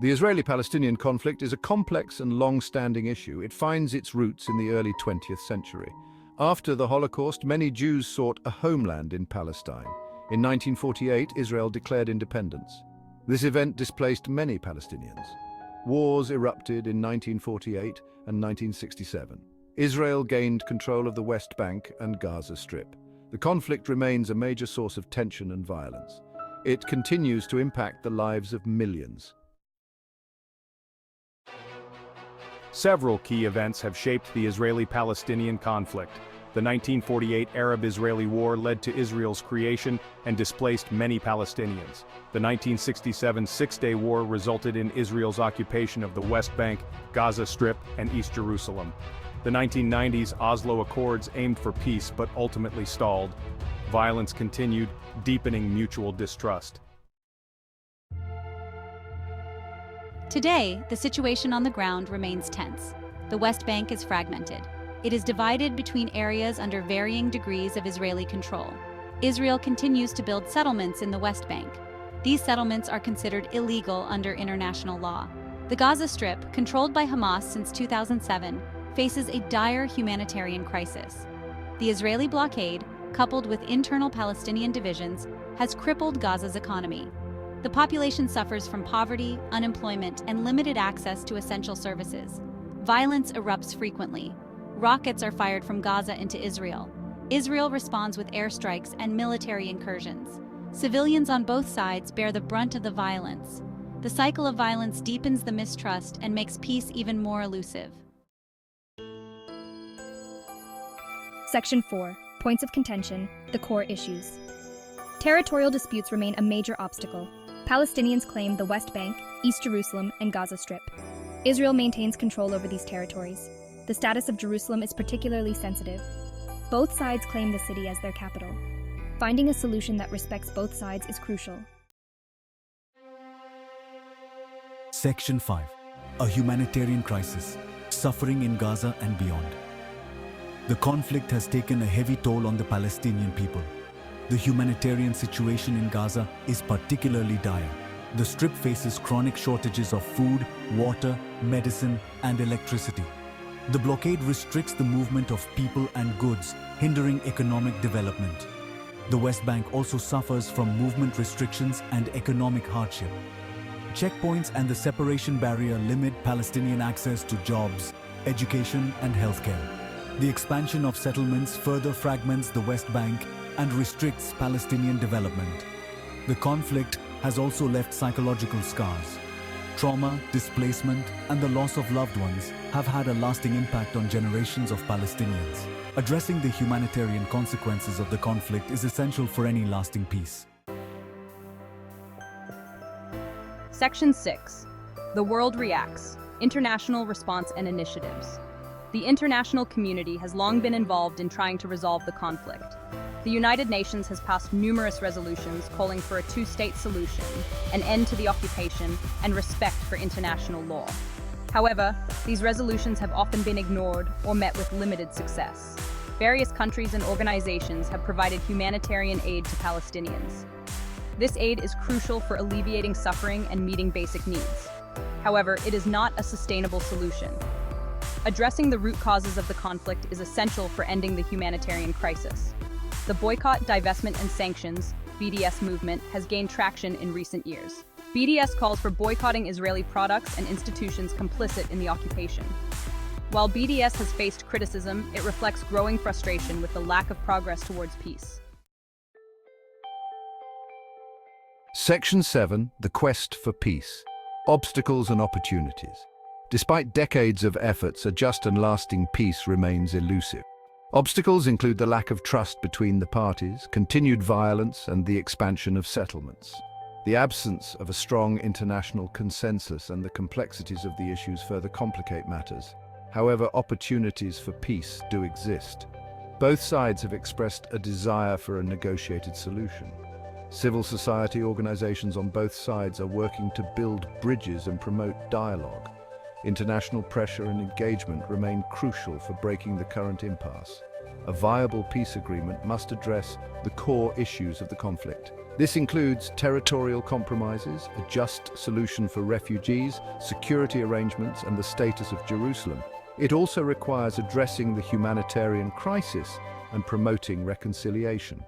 The Israeli-Palestinian conflict is a complex and long-standing issue. It finds its roots in the early 20th century. After the Holocaust, many Jews sought a homeland in Palestine. In 1948, Israel declared independence. This event displaced many Palestinians. Wars erupted in 1948 and 1967. Israel gained control of the West Bank and Gaza Strip. The conflict remains a major source of tension and violence. It continues to impact the lives of millions. Several key events have shaped the Israeli-Palestinian conflict. The 1948 Arab-Israeli War led to Israel's creation and displaced many Palestinians. The 1967 Six-Day War resulted in Israel's occupation of the West Bank, Gaza Strip, and East Jerusalem. The 1990s Oslo Accords aimed for peace but ultimately stalled. Violence continued, deepening mutual distrust. Today, the situation on the ground remains tense. The West Bank is fragmented. It is divided between areas under varying degrees of Israeli control. Israel continues to build settlements in the West Bank. These settlements are considered illegal under international law. The Gaza Strip, controlled by Hamas since 2007, faces a dire humanitarian crisis. The Israeli blockade, coupled with internal Palestinian divisions, has crippled Gaza's economy. The population suffers from poverty, unemployment, and limited access to essential services. Violence erupts frequently. Rockets are fired from Gaza into Israel. Israel responds with airstrikes and military incursions. Civilians on both sides bear the brunt of the violence. The cycle of violence deepens the mistrust and makes peace even more elusive. Section 4. Points of contention, the core issues. Territorial disputes remain a major obstacle. Palestinians claim the West Bank, East Jerusalem, and Gaza Strip. Israel maintains control over these territories. The status of Jerusalem is particularly sensitive. Both sides claim the city as their capital. Finding a solution that respects both sides is crucial. Section 5. A humanitarian crisis, suffering in Gaza and beyond. The conflict has taken a heavy toll on the Palestinian people. The humanitarian situation in Gaza is particularly dire. The Strip faces chronic shortages of food, water, medicine, and electricity. The blockade restricts the movement of people and goods, hindering economic development. The West Bank also suffers from movement restrictions and economic hardship. Checkpoints and the separation barrier limit Palestinian access to jobs, education, and healthcare. The expansion of settlements further fragments the West Bank and restricts Palestinian development. The conflict has also left psychological scars. Trauma, displacement, and the loss of loved ones have had a lasting impact on generations of Palestinians. Addressing the humanitarian consequences of the conflict is essential for any lasting peace. Section 6. The world reacts. International response and initiatives. The international community has long been involved in trying to resolve the conflict. The United Nations has passed numerous resolutions calling for a two-state solution, an end to the occupation, and respect for international law. However, these resolutions have often been ignored or met with limited success. Various countries and organizations have provided humanitarian aid to Palestinians. This aid is crucial for alleviating suffering and meeting basic needs. However, it is not a sustainable solution. Addressing the root causes of the conflict is essential for ending the humanitarian crisis. The Boycott, Divestment and Sanctions (BDS) movement has gained traction in recent years. BDS calls for boycotting Israeli products and institutions complicit in the occupation. While BDS has faced criticism, it reflects growing frustration with the lack of progress towards peace. Section 7. The quest for peace. Obstacles and opportunities. Despite decades of efforts, a just and lasting peace remains elusive. Obstacles include the lack of trust between the parties, continued violence, and the expansion of settlements. The absence of a strong international consensus and the complexities of the issues further complicate matters. However, opportunities for peace do exist. Both sides have expressed a desire for a negotiated solution. Civil society organizations on both sides are working to build bridges and promote dialogue. International pressure and engagement remain crucial for breaking the current impasse. A viable peace agreement must address the core issues of the conflict: This includes territorial compromises, a just solution for refugees, security arrangements, and the status of Jerusalem. It also requires addressing the humanitarian crisis and promoting reconciliation.